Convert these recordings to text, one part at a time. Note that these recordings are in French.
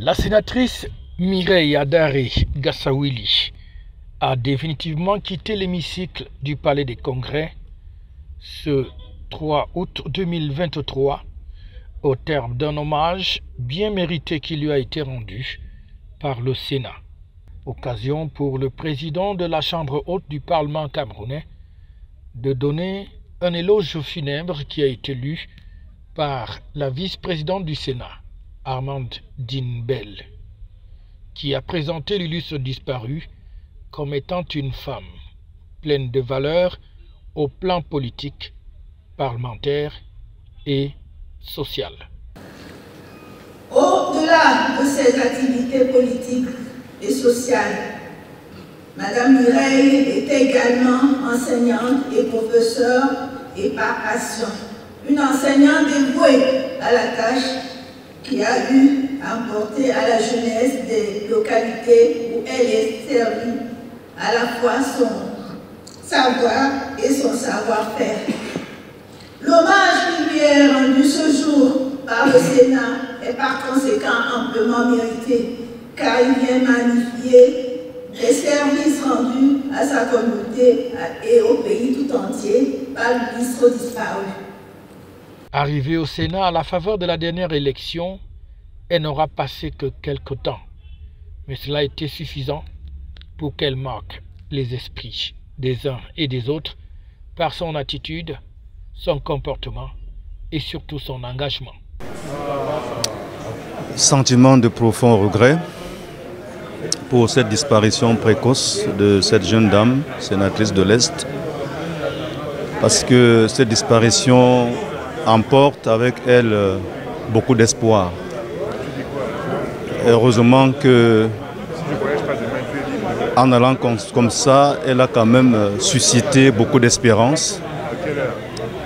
La sénatrice Mireille Adare Gassawili a définitivement quitté l'hémicycle du Palais des Congrès ce 3 août 2023 au terme d'un hommage bien mérité qui lui a été rendu par le Sénat. Occasion pour le président de la Chambre haute du Parlement camerounais de donner un éloge funèbre qui a été lu par la vice-présidente du Sénat, Armande Dinbel, qui a présenté l'illustre disparue comme étant une femme pleine de valeurs au plan politique, parlementaire et social. Au-delà de ses activités politiques et sociales, Madame Mireille était également enseignante et professeure et par passion. Une enseignante dévouée à la tâche qui a eu à apporter à la jeunesse des localités où elle est servie à la fois son savoir et son savoir-faire. L'hommage qui lui est rendu ce jour par le Sénat est par conséquent amplement mérité, car il vient magnifier les services rendus à sa communauté et au pays tout entier par le ministre disparu. Arrivée au Sénat à la faveur de la dernière élection, elle n'aura passé que quelques temps, mais cela a été suffisant pour qu'elle marque les esprits des uns et des autres par son attitude, son comportement et surtout son engagement. Sentiment de profond regret pour cette disparition précoce de cette jeune dame, sénatrice de l'Est, parce que cette disparition emporte avec elle beaucoup d'espoir. Heureusement que, en allant comme ça, elle a quand même suscité beaucoup d'espérance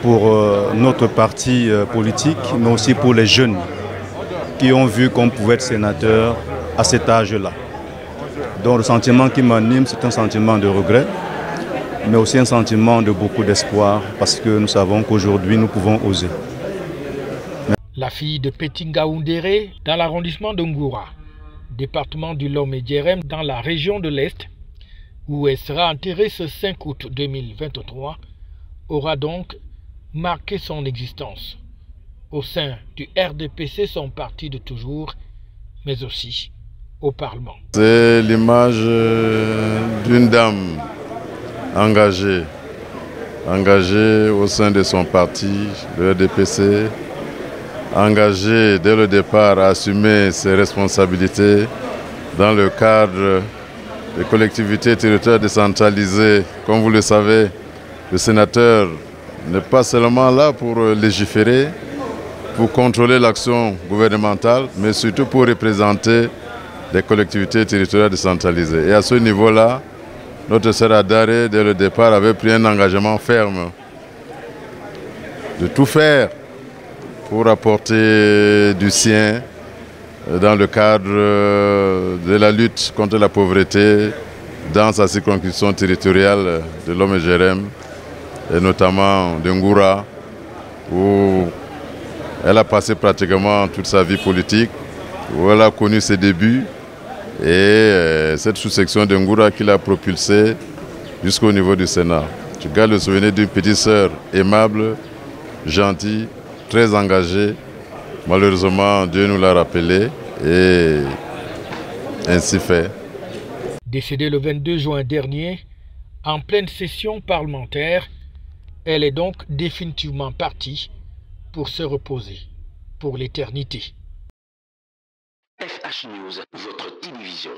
pour notre parti politique, mais aussi pour les jeunes qui ont vu qu'on pouvait être sénateur à cet âge-là. Donc le sentiment qui m'anime, c'est un sentiment de regret, mais aussi un sentiment de beaucoup d'espoir, parce que nous savons qu'aujourd'hui, nous pouvons oser. La fille de Petinga Oundéré, dans l'arrondissement de Ngoura, département du Lomé-Djerem, dans la région de l'Est, où elle sera enterrée ce 5 août 2023, aura donc marqué son existence au sein du RDPC, son parti de toujours, mais aussi au Parlement. C'est l'image d'une dame engagée au sein de son parti, le RDPC, engagée dès le départ à assumer ses responsabilités dans le cadre des collectivités territoriales décentralisées. Comme vous le savez, le sénateur n'est pas seulement là pour légiférer, pour contrôler l'action gouvernementale, mais surtout pour représenter les collectivités territoriales décentralisées. Et à ce niveau-là, notre sœur Adare, dès le départ, avait pris un engagement ferme de tout faire pour apporter du sien dans le cadre de la lutte contre la pauvreté dans sa circonscription territoriale de Lomé-Djerem, et notamment de Ngoura, où elle a passé pratiquement toute sa vie politique, où elle a connu ses débuts, et cette sous-section de Ngoura qui l'a propulsée jusqu'au niveau du Sénat. Je garde le souvenir d'une petite sœur aimable, gentille, très engagée. Malheureusement, Dieu nous l'a rappelé et ainsi fait. Décédée le 22 juin dernier, en pleine session parlementaire, elle est donc définitivement partie pour se reposer pour l'éternité. FH News, votre télévision.